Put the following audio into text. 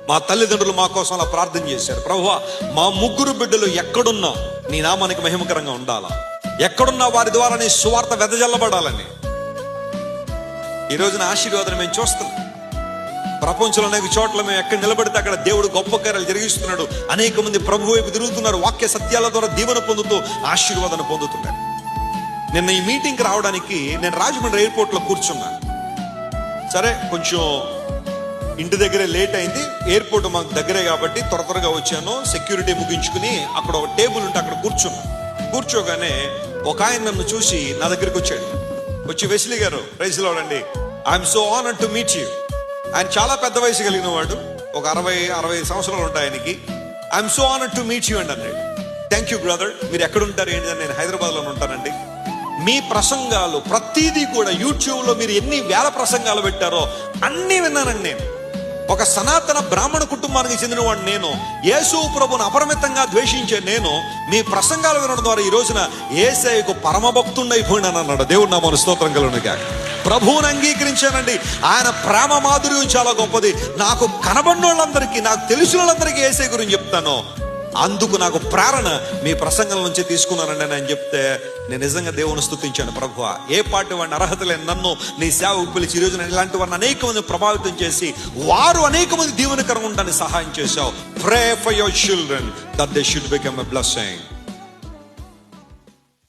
మా తల్లిదండ్రులు మా కోసం అలా ప్రార్థన చేశారు. ప్రభువా, మా ముగ్గురు బిడ్డలు ఎక్కడున్నా నీ నామానికి మహిమకరంగా ఉండాలా, ఎక్కడున్నా వారి ద్వారా నీ సువార్త వెదజల్లబడాలని. ఈ రోజున ఆశీర్వాదం మేము చూస్తున్నాం. ప్రపంచంలో అనేక చోట్ల మేము ఎక్కడ నిలబడితే అక్కడ దేవుడు గొప్ప కార్యాలు జరిగిస్తున్నాడు. అనేక మంది ప్రభు వైపు తిరుగుతున్నారు. వాక్య సత్యాల ద్వారా దీవెన పొందుతూ ఆశీర్వాదాన్ని పొందుతున్నారు. నిన్న ఈ మీటింగ్కి రావడానికి నేను రాజమండ్రి ఎయిర్పోర్ట్లో కూర్చున్నాను. సరే, కొంచెం ఇంటి దగ్గరే లేట్ అయింది. ఎయిర్పోర్ట్ మాకు దగ్గరే కాబట్టి త్వరగా వచ్చాను. సెక్యూరిటీ ముగించుకుని అక్కడ ఒక టేబుల్ ఉంటే అక్కడ కూర్చోగానే ఒక ఆయన నన్ను చూసి నా దగ్గరికి వచ్చాడు. వచ్చి, వెస్లీ గారు, ప్రైజ్ లార్డ్ అండి, I'm so honoured to meet you. ఆయన చాలా పెద్ద వయసు కలిగిన వాడు, ఒక 60 సంవత్సరాలు ఉంటాయి ఆయనకి. I'm so honoured to meet you అండి అన్నాడు. Thank you brother. మీరు ఎక్కడుంటారు ఏంటి? నేను హైదరాబాద్లో ఉంటానండి. మీ ప్రసంగాలు ప్రతిదీ కూడా యూట్యూబ్లో మీరు ఎన్ని వేల ప్రసంగాలు పెట్టారో అన్నీ విన్నానండి. నేను ఒక సనాతన బ్రాహ్మణ కుటుంబానికి చెందినవాడు. నేను యేసు ప్రభువును అపరిమితంగా ద్వేషించే నేను మీ ప్రసంగాలు వినడం ద్వారా ఈ రోజున యేసయ్యకు పరమభక్తుడైపోయినాను అన్నాడు. దేవుడు నామమున స్తోత్రం కలుగును గాక. ప్రభువుని అంగీకరించానండి. ఆయన ప్రేమ మాధుర్యం చాలా గొప్పది. నాకు కనబడిన వాళ్ళందరికీ, నాకు తెలిసిన వాళ్ళందరికీ యేసయ్య గురించి చెప్తాను. అందుకు నాకు ప్రేరణ మీ ప్రసంగం నుంచి తీసుకున్నానండి అని చెప్తే నేను నిజంగా దేవుని స్తుతించాను. ప్రభువా, ఏ పాటి వాడిని అర్హత లేని నన్ను నీ సేవకు పిలిచి ఈ రోజున ఇలాంటి వారిని అనేక మంది ప్రభావితం చేసి వారు అనేక మంది దీవెనకరంగా ఉండడానికి సహాయం చేశావు. Pray for your children that they should become a blessing.